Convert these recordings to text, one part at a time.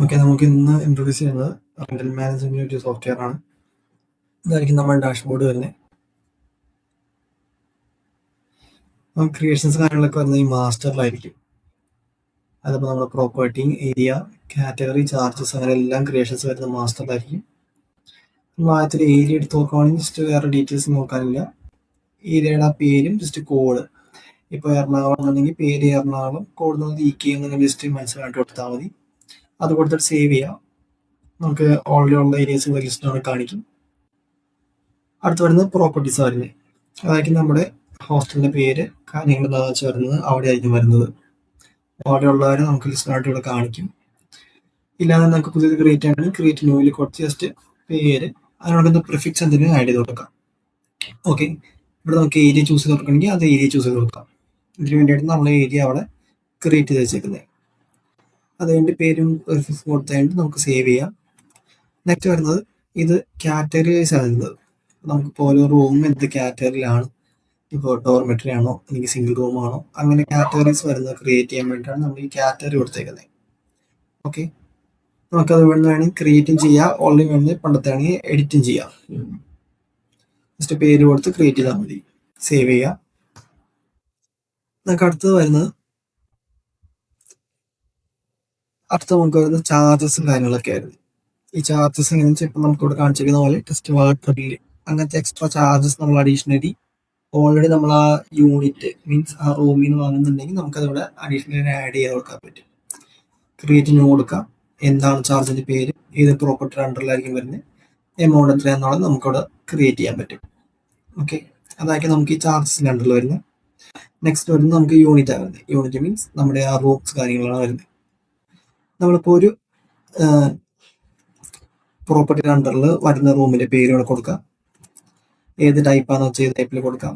Okay, നമുക്ക് ഇന്ന് introduce ചെയ്യുന്നത് റെന്റൽ മാനേജ്മെന്റ് ഒരു സോഫ്റ്റ്വെയർ ആണ്. ഇതായിരിക്കും നമ്മുടെ ഡാഷ്ബോർഡ് തന്നെ. ക്രിയേഷൻസ് കാര്യങ്ങളൊക്കെ വരുന്നത് ഈ മാസ്റ്ററിലായിരിക്കും. അതിപ്പോൾ നമ്മുടെ പ്രോപ്പർട്ടി, ഏരിയ, കാറ്റഗറി, ചാർജസ് അങ്ങനെ എല്ലാം ക്രിയേഷൻസ് വരുന്ന മാസ്റ്ററിലായിരിക്കും. നമ്മൾ ആദ്യത്തെ ഏരിയ എടുത്ത് നോക്കുകയാണെങ്കിൽ ജസ്റ്റ് വേറെ ഡീറ്റെയിൽസ് നോക്കാനില്ല. ഏരിയയുടെ ആ പേരും ജസ്റ്റ് കോഡ്. ഇപ്പോൾ എറണാകുളം എന്നുണ്ടെങ്കിൽ പേര് എറണാകുളം, കോഡ് നമുക്ക് EK എന്നൊക്കെ ജസ്റ്റ് മനസ്സിലാക്കി കൊടുത്താൽ മതി. അത് കൊടുത്തിട്ട് സേവ് ചെയ്യാം. നമുക്ക് ഓൾറെഡി ഉള്ള ഏരിയസ് ലിസ്റ്റാണ് കാണിക്കും. അടുത്ത് വരുന്നത് പ്രോപ്പർട്ടീസ് വരുന്നത്. അതായിരിക്കും നമ്മുടെ ഹോസ്റ്റലിന്റെ പേര്, കാര്യങ്ങൾ എന്താണെന്ന് വെച്ച് വരുന്നത് അവിടെ ആയിരിക്കും വരുന്നത്. അവിടെ ഉള്ളവരെ നമുക്ക് ലിസ്റ്റിനായിട്ട് ഇവിടെ കാണിക്കും. ഇല്ലാതെ നമുക്ക് പുതിയത് ക്രിയേറ്റ് ചെയ്യണമെങ്കിൽ ക്രിയേറ്റ് ന്യൂവിൽ കുറച്ച് ജസ്റ്റ് പേര് അതിനോട് പ്രിഫിക്സ് എന്തെങ്കിലും ആഡ് ചെയ്ത് കൊടുക്കാം. ഓക്കെ, ഇവിടെ നമുക്ക് ഏരിയ ചൂസ് ചെയ്ത് കൊടുക്കണമെങ്കിൽ അത് ഏരിയ ചൂസ് ചെയ്ത് കൊടുക്കാം. ഇതിന് വേണ്ടിയിട്ട് നമ്മൾ ഏരിയ അവിടെ ക്രിയേറ്റ് ചെയ്ത് വെച്ചേക്കുന്നത്. അത് കഴിഞ്ഞിട്ട് പേരും പ്രിഫിക്സ് കൊടുത്തതിന് നമുക്ക് സേവ് ചെയ്യാം. നെക്സ്റ്റ് വരുന്നത് ഇത് കാറ്റഗറി വൈസ് ആകുന്നത്. നമുക്കിപ്പോൾ ഓരോ റൂം എന്ത് കാറ്റഗറിയിലാണ്, ഇപ്പോൾ ഡോർമെറ്ററി ആണോ അല്ലെങ്കിൽ സിംഗിൾ റൂം ആണോ, അങ്ങനെ കാറ്റഗറീസ് വരുന്നത് ക്രിയേറ്റ് ചെയ്യാൻ വേണ്ടിയിട്ടാണ് നമ്മൾ ഈ കാറ്റഗറി കൊടുത്തേക്കുന്നത്. ഓക്കെ, നമുക്കത് വേണമെങ്കിൽ ക്രിയേറ്റും ചെയ്യാം, ഓൾറെഡി വേണമെങ്കിൽ പണ്ടത്തെ ആണെങ്കിൽ എഡിറ്റും ചെയ്യാം. ജസ്റ്റ് പേര് കൊടുത്ത് ക്രിയേറ്റ് ചെയ്താൽ മതി, സേവ് ചെയ്യാം. നമുക്ക് അടുത്തത് വരുന്നത് നമുക്ക് വരുന്നത് ചാർജസും കാര്യങ്ങളൊക്കെ ആയിരുന്നു. ഈ ചാർജസ് എങ്ങനെയാണെന്ന് വെച്ചാൽ ഇപ്പം നമുക്കിവിടെ കാണിച്ചിരിക്കുന്ന പോലെ ടെസ്റ്റ് വാട്ടർ ബില്ല് അങ്ങനത്തെ എക്സ്ട്രാ ചാർജസ് നമ്മൾ അഡീഷണലി ഓൾറെഡി നമ്മൾ ആ യൂണിറ്റ് മീൻസ് ആ റൂമിൽ നിന്ന് വാങ്ങുന്നുണ്ടെങ്കിൽ നമുക്കതിവിടെ അഡീഷണലി ആഡ് ചെയ്ത് കൊടുക്കാൻ പറ്റും. ക്രിയേറ്റ് ന്യൂ കൊടുക്കാം, എന്താണ് ചാർജിന്റെ പേര്, ഏത് പ്രോപ്പർട്ടി അണ്ടറിലായിരിക്കും വരുന്നത്, എമൗണ്ട് എത്രയാണെന്നുള്ളത് നമുക്കവിടെ ക്രിയേറ്റ് ചെയ്യാൻ പറ്റും. ഓക്കെ, അതായിരിക്കും നമുക്ക് ഈ ചാർജസിന്റെ അണ്ടറിൽ വരുന്നത്. നെക്സ്റ്റ് വരുന്നത് നമുക്ക് യൂണിറ്റ് ആണ് വരുന്നത്. യൂണിറ്റ് മീൻസ് നമ്മുടെ ആ റൂംസ് കാര്യങ്ങളാണ് വരുന്നത്. നമ്മളിപ്പോൾ ഒരു പ്രോപ്പർട്ടി അണ്ടറിൽ വരുന്ന റൂമിന്റെ പേര് ഇവിടെ കൊടുക്കാം, ഏത് ടൈപ്പാണെന്ന് വെച്ചാൽ ഏത് ടൈപ്പിൽ കൊടുക്കാം,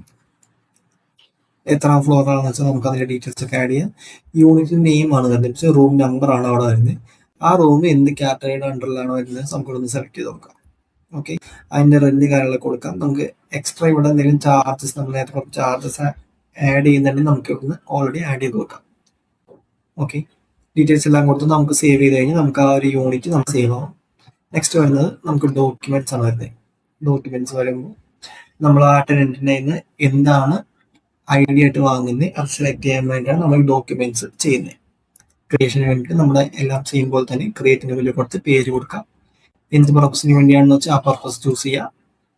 എത്ര ഫ്ലോർ ആണെന്ന് വെച്ചാൽ നമുക്ക് അതിന്റെ ഡീറ്റെയിൽസ് ഒക്കെ ആഡ് ചെയ്യാം. യൂണിറ്റ് നെയിം ആണ് വരുന്നത്, റൂം നമ്പർ ആണ് അവിടെ വരുന്നത്. ആ റൂം എന്ത് കാറ്റഗറിയുടെ അണ്ടറിലാണ് വരുന്നത് നമുക്കൊന്ന് സെലക്ട് ചെയ്ത് നോക്കാം. ഓക്കെ, അതിന്റെ റെന്റ് കാര്യങ്ങളൊക്കെ കൊടുക്കാം. നമുക്ക് എക്സ്ട്രാ ഇവിടെ എന്തെങ്കിലും ചാർജസ് നമ്മൾ നേരത്തെ ചാർജസ് ആഡ് ചെയ്യുന്നുണ്ടെങ്കിൽ നമുക്ക് ഇവിടുന്ന് ഓൾറെഡി ആഡ് ചെയ്ത് കൊടുക്കാം. ഓക്കെ, ഡീറ്റെയിൽസ് എല്ലാം കൊടുത്ത് നമുക്ക് സേവ് ചെയ്ത് കഴിഞ്ഞാൽ നമുക്ക് ആ ഒരു യൂണിറ്റ് നമുക്ക് സേവ് ആവും. നെക്സ്റ്റ് വരുന്നത് നമുക്ക് ഡോക്യുമെന്റ്സ് ആണ് വരുന്നത്. ഡോക്യുമെന്റ്സ് വരുമ്പോൾ നമ്മൾ ആ ടെനന്റിന്റെ നിന്ന് എന്താണ് ഐഡിയ ആയിട്ട് വാങ്ങുന്നത് അത് സെലക്ട് ചെയ്യാൻ വേണ്ടിയാണ് നമ്മൾ ഡോക്യുമെന്റ്സ് ചെയ്യുന്നത്. ക്രിയേഷന് വേണ്ടിയിട്ട് നമ്മുടെ എല്ലാം ചെയ്യുമ്പോൾ തന്നെ ക്രിയേറ്റിന് വലിയ കൊടുത്ത് പേര് കൊടുക്കാം. എന്ത് പർപ്പസിന് വേണ്ടിയാണെന്ന് വെച്ചാൽ ആ പർപ്പസ് ചൂസ് ചെയ്യാം.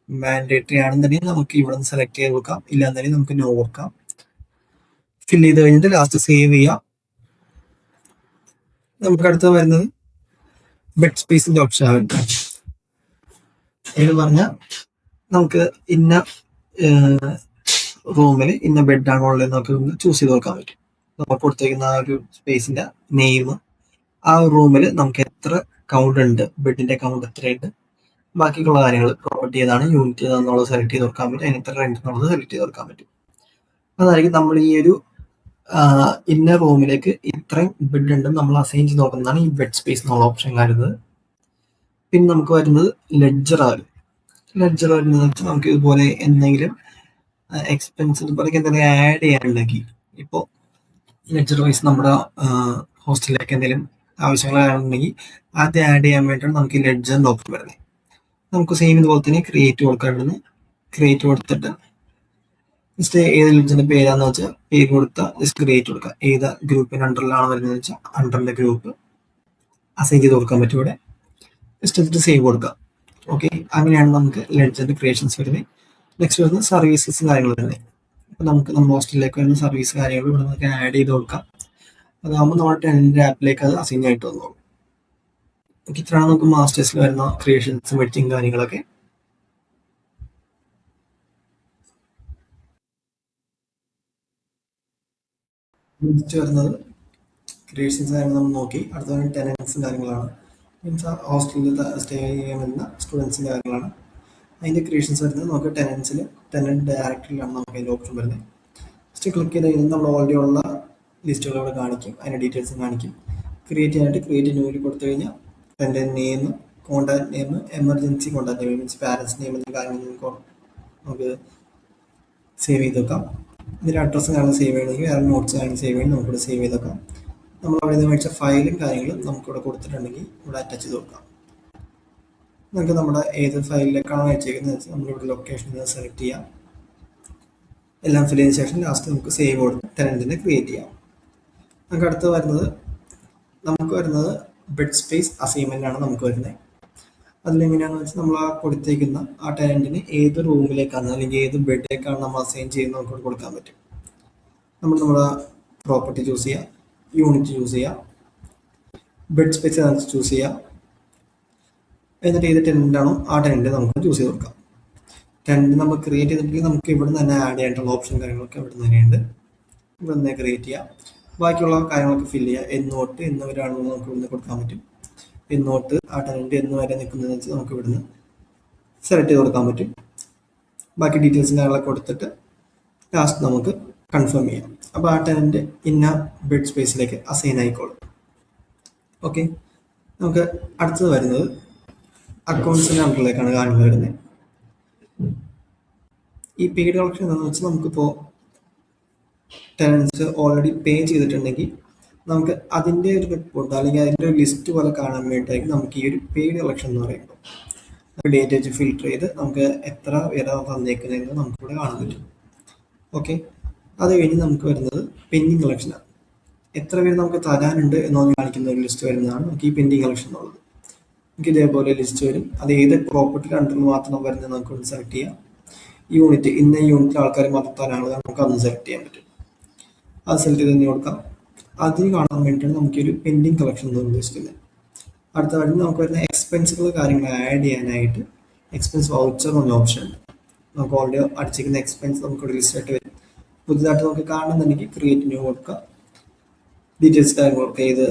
മാൻഡേറ്ററി ആണെന്നുണ്ടെങ്കിൽ നമുക്ക് ഇവിടെ നിന്ന് സെലക്ട് ചെയ്ത് കൊടുക്കാം, ഇല്ലാന്നുണ്ടെങ്കിൽ നമുക്ക് നോ കൊടുക്കാം. ഫിൽ ചെയ്ത് കഴിഞ്ഞിട്ട് ലാസ്റ്റ് സേവ് ചെയ്യാം. നമുക്ക് അടുത്ത് വരുന്നത് ബെഡ് സ്പേസിന്റെ ഓപ്ഷൻ ആണ്. എന്ന് പറഞ്ഞാൽ നമുക്ക് ഇന്ന റൂമിൽ ഇന്ന ബെഡാണ് ഉള്ളത് നമുക്ക് ചൂസ് ചെയ്ത് നോക്കാൻ പറ്റും. നമ്മൾ കൊടുത്തേക്കുന്ന ആ ഒരു സ്പേസിന്റെ നെയിം, ആ റൂമിൽ നമുക്ക് എത്ര കൗണ്ട് ഉണ്ട്, ബെഡിന്റെ കൗണ്ട് എത്രയുണ്ട്, ബാക്കിയുള്ള കാര്യങ്ങൾ പ്രോപ്പർട്ടി ഏതാണ്, യൂണിറ്റ് ഏതാണെന്നുള്ളത് സെലക്ട് ചെയ്ത് കൊടുക്കാൻ പറ്റും, അതിന് എത്ര റെന്റ് എന്നുള്ളത് സെലക്ട് ചെയ്ത് കൊടുക്കാൻ പറ്റും. അതായിരിക്കും നമ്മൾ ഈ ഒരു ഇന്ന റൂമിലേക്ക് ഇത്രയും ബെഡ് ഉണ്ട് നമ്മൾ അസൈൻ ചെയ്ത് നോക്കുന്നതാണ് ഈ ബെഡ് സ്പേസ് എന്നുള്ള ഓപ്ഷൻ വരുന്നത്. പിന്നെ നമുക്ക് വരുന്നത് ലെഡ്ജർ ആണ്. ലെഡ്ജർ വരുന്നത് വെച്ചാൽ നമുക്ക് ഇതുപോലെ എന്തെങ്കിലും എക്സ്പെൻസ് ഇതുപോലെയൊക്കെ എന്തെങ്കിലും ആഡ് ചെയ്യാനുണ്ടെങ്കിൽ ഇപ്പോൾ ലെഡ്ജർ വൈസ് നമ്മുടെ ഹോസ്റ്റലിലേക്ക് എന്തെങ്കിലും ആവശ്യങ്ങളാണെന്നുണ്ടെങ്കിൽ അത് ആഡ് ചെയ്യാൻ വേണ്ടിയിട്ടാണ് നമുക്ക് ഈ ലെഡ്ജറിന്റെ ഓപ്ഷൻ വരുന്നത്. നമുക്ക് സെയിം ഇതുപോലെ തന്നെ ക്രിയേറ്റ് കൊടുക്കേണ്ടത്. ക്രിയേറ്റ് കൊടുത്തിട്ട് ജസ്റ്റ് ഏത് ലെഡ്ജറിന്റെ പേരാന്ന് വെച്ചാൽ പേര് കൊടുത്താൽ ജസ്റ്റ് ക്രിയേറ്റ് കൊടുക്കുക. ഏത് ഗ്രൂപ്പിന്റെ അണ്ടറിലാണ് വരുന്നത് വെച്ചാൽ അണ്ടറിന്റെ ഗ്രൂപ്പ് അസൈൻ ചെയ്ത് കൊടുക്കാൻ പറ്റും. ഇവിടെ ജസ്റ്റ് എന്നിട്ട് സേവ് കൊടുക്കുക. ഓക്കെ, അങ്ങനെയാണ് നമുക്ക് ലെഡ്ജറിന്റെ ക്രിയേഷൻസ് വരുന്നത്. നെക്സ്റ്റ് വരുന്നത് സർവീസസ് കാര്യങ്ങൾ വരുന്നത്. അപ്പൊ നമുക്ക് നമ്മുടെ ഹോസ്റ്റലിലേക്ക് വരുന്ന സർവീസ് കാര്യങ്ങൾ ഇവിടെ നമുക്ക് ആഡ് ചെയ്ത് കൊടുക്കാം. അതാകുമ്പോൾ നമ്മുടെ ടെനന്റ് ആപ്പിലേക്ക് അത് അസൈൻ ആയിട്ട് വന്നോളും. ഇത്രയാണ് നമുക്ക് മാസ്റ്റേഴ്സിൽ വരുന്ന ക്രിയേഷൻസും എഡിറ്റിംഗ് കാര്യങ്ങളൊക്കെ. നെക്സ്റ്റ് വരുന്നത് ക്രിയേഷൻസ് കാര്യങ്ങൾ നമ്മൾ നോക്കി. അടുത്ത ടെനൻസും കാര്യങ്ങളാണ്. മീൻസ് ഹോസ്റ്റലിൽ സ്റ്റേ ചെയ്യാൻ വരുന്ന സ്റ്റുഡൻസിൻ്റെ കാര്യങ്ങളാണ്. അതിൻ്റെ ക്രിയേഷൻസ് വരുന്നത് നമുക്ക് ടെനന്റ് ഡയറക്ടറിയിലാണ് നമുക്ക് അതിൻ്റെ ഓപ്ഷൻ വരുന്നത്. ജസ്റ്റ് ക്ലിക്ക് ചെയ്ത് കഴിഞ്ഞാൽ നമ്മൾ ഓൾറെഡി ഉള്ള ലിസ്റ്റുകൾ ഇവിടെ കാണിക്കും, അതിൻ്റെ ഡീറ്റെയിൽസും കാണിക്കും. ക്രിയേറ്റ് ചെയ്യാനായിട്ട് ക്രിയേറ്റ് ന്യൂവിൽ കൊടുത്തു കഴിഞ്ഞാൽ എൻ്റെ name, contact name, emergency contact name means parents name എന്ന കാര്യങ്ങൾ നമുക്ക് സേവ് ചെയ്ത് വെക്കാം. ഇതിൻ്റെ അഡ്രസ്സ് കാര്യങ്ങൾ സേവ് ചെയ്യണമെങ്കിൽ വേറെ നോട്ട്സ് കാര്യങ്ങൾ സേവ് ചെയ്യണമെങ്കിൽ നമുക്കിവിടെ സേവ് ചെയ്ത് വെക്കാം. നമ്മൾ അവിടെ നിന്ന് മേടിച്ച ഫയലും കാര്യങ്ങളും നമുക്കിവിടെ കൊടുത്തിട്ടുണ്ടെങ്കിൽ ഇവിടെ അറ്റാച്ച് ചെയ്ത് കൊടുക്കാം. നമുക്ക് നമ്മുടെ ഏത് ഫയലിലേക്കാണോ അയച്ചേക്കുന്നത് വെച്ചാൽ നമ്മളിവിടെ ലൊക്കേഷൻ സെലക്ട് ചെയ്യാം. എല്ലാം ഫിൽ ചെയ്തതിനു ശേഷം ലാസ്റ്റ് നമുക്ക് സേവ് കൊടുത്ത് ടെനന്റിനെ ക്രിയേറ്റ് ചെയ്യാം. നമുക്ക് അടുത്ത് വരുന്നത് ബെഡ് സ്പേസ് അസൈൻമെന്റ് ആണ് നമുക്ക് വരുന്നത്. അതിലെങ്ങനെയാണെന്ന് വെച്ചാൽ നമ്മൾ ആ കൊടുത്തേക്കുന്ന ആ ടെനന്റിന് ഏത് റൂമിലേക്കാണ് അല്ലെങ്കിൽ ഏത് ബെഡിലേക്കാണ് നമ്മൾ അസൈൻ ചെയ്യുന്നത് നമുക്ക് കൊടുക്കാൻ പറ്റും. നമ്മുടെ പ്രോപ്പർട്ടി ചൂസ് ചെയ്യുക, യൂണിറ്റ് ചൂസ് ചെയ്യുക, ബെഡ് സ്പേസ് ചൂസ് ചെയ്യുക, എന്നിട്ട് ഏത് ടെനന്റ് ആണോ ആ ടെനന്റ് നമുക്ക് ചൂസ് ചെയ്ത് കൊടുക്കാം. ടെനന്റ് നമ്മൾ ക്രിയേറ്റ് ചെയ്തിട്ടുണ്ടെങ്കിൽ നമുക്ക് ഇവിടെ നിന്ന് തന്നെ ആഡ് ചെയ്യാനുള്ള ഓപ്ഷൻ കാര്യങ്ങളൊക്കെ ഇവിടെ നിന്ന് തന്നെയുണ്ട്. ഇവിടെ നിന്ന് ക്രിയേറ്റ് ചെയ്യാം. ബാക്കിയുള്ള കാര്യങ്ങളൊക്കെ ഫില്ല് ചെയ്യുക. എന്ന് തൊട്ട് എന്ന് വരെയാണെന്ന് നമുക്ക് ഇവിടുന്ന് കൊടുക്കാൻ പറ്റും. എന്ന് തൊട്ട് ആ ടെനന്റ് എന്ന് വരെ നിൽക്കുന്നതെന്ന് വെച്ചാൽ നമുക്ക് ഇവിടുന്ന് സെലക്ട് ചെയ്ത് കൊടുക്കാൻ പറ്റും. ബാക്കി ഡീറ്റെയിൽസും കാര്യങ്ങളൊക്കെ കൊടുത്തിട്ട് ലാസ്റ്റ് നമുക്ക് കൺഫേം ചെയ്യാം. അപ്പോൾ ആ ടെനന്റ് ഇന്ന ബെഡ് സ്പേസിലേക്ക് അസൈൻ ആയിക്കോളും. ഓക്കെ, നമുക്ക് അടുത്തത് വരുന്നത് അക്കൗണ്ട്സിൻ്റെ അണ്ടറിലേക്കാണ് കാര്യങ്ങൾ വരുന്നത്. ഈ പെയ്ഡ് കളക്ഷൻ എന്താണെന്ന് വെച്ചാൽ നമുക്കിപ്പോൾ ടെനൻസ് ഓൾറെഡി പേ ചെയ്തിട്ടുണ്ടെങ്കിൽ നമുക്ക് അതിൻ്റെ ഒരു റിപ്പോർട്ട് അല്ലെങ്കിൽ അതിൻ്റെ ഒരു ലിസ്റ്റ് പോലെ കാണാൻ വേണ്ടിയിട്ടായിരിക്കും നമുക്ക് ഈ ഒരു പെയ്ഡ് കളക്ഷൻ എന്ന് പറയുമ്പോൾ ഡേറ്റ് വെച്ച് ഫിൽട്ടർ ചെയ്ത് നമുക്ക് എത്ര പേരാ തന്നേക്കുന്നതെന്ന് നമുക്കിവിടെ കാണാൻ പറ്റും. ഓക്കെ, അത് കഴിഞ്ഞ് നമുക്ക് വരുന്നത് പെൻഡിങ് കളക്ഷനാണ്. എത്ര പേര് നമുക്ക് തരാനുണ്ട് എന്നൊന്ന് കാണിക്കുന്ന ഒരു ലിസ്റ്റ് വരുന്നതാണ് നമുക്ക് ഈ പെൻഡിങ് കളക്ഷൻ എന്നുള്ളത്. നമുക്ക് ഇതേപോലെ ലിസ്റ്റ് വരും. അത് ഏത് പ്രോപ്പർട്ടി അണ്ടറിൽ മാത്രം വരുന്നത് നമുക്ക് സെലക്ട് ചെയ്യാം. യൂണിറ്റ് ഇന്ന യൂണിറ്റിൽ ആൾക്കാർ മാത്രം തരാനുള്ളത് നമുക്ക് അന്ന് സെലക്ട് ചെയ്യാൻ പറ്റും. അത് സെലക്ട് ചെയ്ത് തന്നെ കൊടുക്കാം. അതിന് കാണാൻ വേണ്ടിയിട്ടാണ് നമുക്ക് ഒരു പെൻഡിങ് കളക്ഷൻ എന്ന് ഉദ്ദേശിക്കുന്നത്. അടുത്ത വഴി നമുക്ക് വരുന്ന എക്സ്പെൻസുകൾ കാര്യങ്ങൾ ആഡ് ചെയ്യാനായിട്ട് എക്സ്പെൻസ് വൗച്ചർ എന്ന ഓപ്ഷൻ ഉണ്ട്. നമുക്ക് ഓൾറെഡി അടിച്ചിരിക്കുന്ന എക്സ്പെൻസ് നമുക്ക് ഒരു ലിസ്റ്റ് ആയിട്ട് വരും. പുതുതായിട്ട് നമുക്ക് കാണുന്നുണ്ടെങ്കിൽ ക്രിയേറ്റ് ന്യൂ കൊടുക്കുക. ഡീറ്റെയിൽസ് കാര്യങ്ങൾ കൊടുക്കുക. ഏത്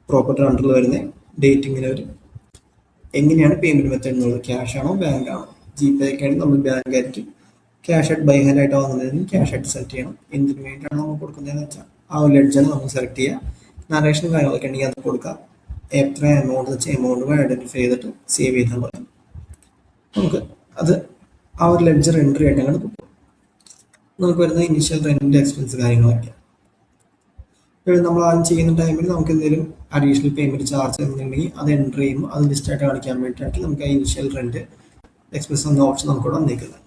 പ്രോപ്പർട്ടി അണ്ടറിൽ വരുന്നത്, ഡേറ്റ് ഇങ്ങനെ വരും, എങ്ങനെയാണ് പേയ്മെൻറ്റ് മെത്തേഡ് എന്നുള്ളത്, ക്യാഷ് ആണോ ബാങ്ക് ആണോ. ജിപേ ഒക്കെ ആണെങ്കിൽ നമ്മൾ ബാങ്ക് ആയിരിക്കും. ക്യാഷ് ആയിട്ട് ബൈ ഹാൻഡ് ആയിട്ട് വന്നതിന് ക്യാഷ് ആയിട്ട് സെലക്ട് ചെയ്യണം. എന്തിനു വേണ്ടിയിട്ടാണ് നമ്മൾ കൊടുക്കുന്നതെന്ന് വെച്ചാൽ ആ ഒരു ലെഡ്ജർ നമ്മൾ സെലക്ട് ചെയ്യുക. നറേഷനും കാര്യങ്ങളൊക്കെ ഉണ്ടെങ്കിൽ അത് കൊടുക്കുക. എത്ര എമൗണ്ട് വെച്ചാൽ എമൗണ്ട് ഐഡൻറ്റിഫൈ ചെയ്തിട്ട് സേവ് ചെയ്താൽ മതി. നമുക്ക് അത് ആ ഒരു ലെഡ്ജർ എൻട്രി ആയിട്ട് അങ്ങനെ കൊടുക്കും. നമുക്ക് വരുന്ന ഇനീഷ്യൽ റെൻറ്റിൻ്റെ എക്സ്പെൻസ് കാര്യങ്ങളൊക്കെ നമ്മൾ ആദ്യം ചെയ്യുന്ന ടൈമിൽ നമുക്ക് എന്തെങ്കിലും അഡീഷണൽ പേയ്മെൻറ്റ് ചാർജ് എന്നുണ്ടെങ്കിൽ അത് എൻട്രി ചെയ്യുമ്പോൾ അത് ലിസ്റ്റായിട്ട് കാണിക്കാൻ വേണ്ടിയിട്ടാണ് നമുക്ക് ആ ഇനീഷ്യൽ റെൻറ്റ് എക്സ്പെൻസ് എന്ന ഓപ്ഷൻ നമുക്കിവിടെ വന്നിരിക്കുന്നത്.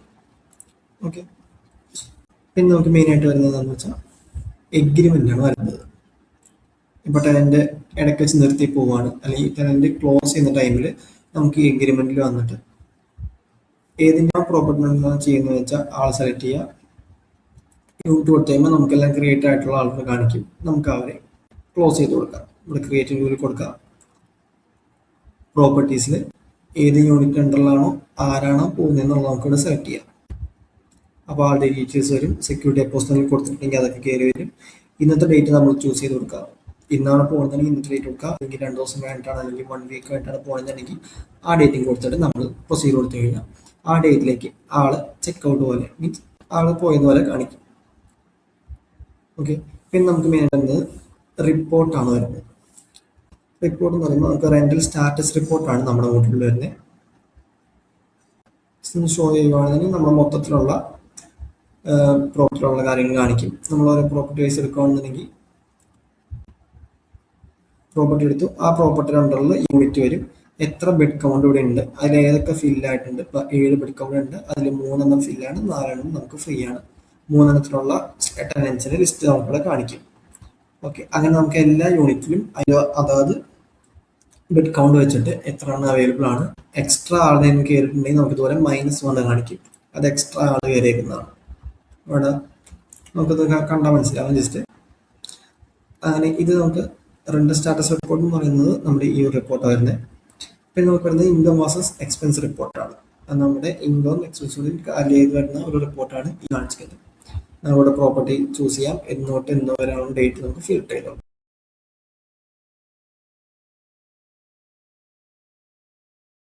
ഓക്കെ, പിന്നെ നമുക്ക് മെയിനായിട്ട് വരുന്നത് എന്താണെന്ന് വെച്ചാൽ എഗ്രിമെൻ്റാണ് വരുന്നത്. ഇപ്പോൾ ടെനന്റ് ഇടയ്ക്ക് വെച്ച് നിർത്തി പോവുകയാണ് അല്ലെങ്കിൽ ടെനന്റ് ക്ലോസ് ചെയ്യുന്ന ടൈമിൽ നമുക്ക് ഈ എഗ്രിമെൻറ്റിൽ വന്നിട്ട് ഏതിൻ്റെ പ്രോപ്പർട്ടി ചെയ്യുന്നത് വെച്ചാൽ ആൾ സെലക്ട് ചെയ്യുക. യൂണിറ്റ് കൊടുത്തു കഴിയുമ്പോൾ നമുക്കെല്ലാം ക്രിയേറ്റ് ആയിട്ടുള്ള ആൾക്കാർ കാണിക്കും. നമുക്ക് അവരെ ക്ലോസ് ചെയ്ത് കൊടുക്കാം. ഇവിടെ ക്രിയേറ്റ് ന്യൂവിൽ കൊടുക്കുക. പ്രോപ്പർട്ടീസിൽ ഏത് യൂണിറ്റ് അണ്ടറിലാണോ ആരാണോ പോകുന്നതെന്നുള്ളത് നമുക്കിവിടെ സെലക്ട് ചെയ്യാം. അപ്പോൾ ആളുടെ ഡീറ്റെയിൽസ് വരും. സെക്യൂരിറ്റി ഡെപ്പോസിറ്റിൽ കൊടുത്തിട്ടുണ്ടെങ്കിൽ അതൊക്കെ കയറി വരും. ഇന്നത്തെ ഡേറ്റ് നമ്മൾ ചൂസ് ചെയ്ത് കൊടുക്കുക. ഇന്നാണ് പോകുന്നതെങ്കിൽ ഇന്നത്തെ ഡേറ്റ് കൊടുക്കുക. അല്ലെങ്കിൽ 2 ദിവസം കഴിഞ്ഞിട്ടാണ് അല്ലെങ്കിൽ 1 വീക്ക് ആയിട്ടാണ് പോകുന്നതെങ്കിൽ ആ ഡേറ്റിംഗ് കൊടുത്തിട്ട് നമ്മൾ പ്രൊസീഡ് കൊടുത്തു കഴിഞ്ഞാൽ ആ ഡേറ്റിലേക്ക് ആൾ ചെക്കൗട്ട് പോലെ മീൻസ് ആൾ പോയതുപോലെ കാണിക്കും. ഓക്കെ, പിന്നെ നമുക്ക് മെയിൻ വരുന്നത് റിപ്പോർട്ടാണ് വരുന്നത്. റിപ്പോർട്ട് എന്ന് പറയുമ്പോൾ നമുക്ക് റെന്റൽ സ്റ്റാറ്റസ് റിപ്പോർട്ടാണ് നമ്മുടെ വീട്ടിൽ വരുന്നത്. ഷോ ചെയ്യുകയാണെന്നുണ്ടെങ്കിൽ നമ്മുടെ മൊത്തത്തിലുള്ള പ്രോപ്പർട്ടിയിലുള്ള കാര്യങ്ങൾ കാണിക്കും. നമ്മൾ ഓരോ പ്രോപ്പർട്ടി വൈസ് എടുക്കുകയാണെന്നുണ്ടെങ്കിൽ പ്രോപ്പർട്ടി എടുത്തു, ആ പ്രോപ്പർട്ടി അണ്ടറിൽ യൂണിറ്റ് വരും. എത്ര ബെഡ് കൗണ്ട് ഇവിടെ ഉണ്ട്, അതിൽ ഏതൊക്കെ ഫില്ലായിട്ടുണ്ട്. ഇപ്പോൾ 7 ബെഡ് കൗണ്ട് ഉണ്ട്, അതിൽ 3 ഫില്ലാണ്, 4 നമുക്ക് ഫ്രീ ആണ്. 3 ടെനൻസിന്റെ ലിസ്റ്റ് നമുക്കിവിടെ കാണിക്കും. ഓക്കെ, അങ്ങനെ നമുക്ക് എല്ലാ യൂണിറ്റിലും അതായത് ബെഡ് കൗണ്ട് വെച്ചിട്ട് എത്രയാണ് അവൈലബിൾ ആണ്. എക്സ്ട്രാ ആളുടെ കയറിയിട്ടുണ്ടെങ്കിൽ നമുക്ക് ഇതുപോലെ -1 കാണിക്കും. അത് എക്സ്ട്രാ ആൾ കയറിയിരിക്കുന്നതാണ്. ഇവിടെ നമുക്കത് കണ്ടാൽ മനസ്സിലാവും ജസ്റ്റ്. അങ്ങനെ ഇത് നമുക്ക് റെന്റ് സ്റ്റാറ്റസ് റിപ്പോർട്ട് എന്ന് പറയുന്നത് നമ്മുടെ ഈ ഒരു റിപ്പോർട്ട് വരുന്നത്. പിന്നെ നമുക്ക് വരുന്നത് ഇൻകം വേഴ്സസ് എക്സ്പെൻസ് റിപ്പോർട്ടാണ്. അത് നമ്മുടെ ഇൻകം എക്സ്പെൻസിൽ കാര്യം ചെയ്ത് വരുന്ന ഒരു റിപ്പോർട്ടാണ് ഈ കാണിച്ചിരിക്കുന്നത്. നമ്മുടെ പ്രോപ്പർട്ടി ചൂസ് ചെയ്യാം. എന്ന് തൊട്ട് എന്ന് വരെയാണ് ഡേറ്റ് നമുക്ക് ഫിൽട്ടർ ചെയ്തോളാം.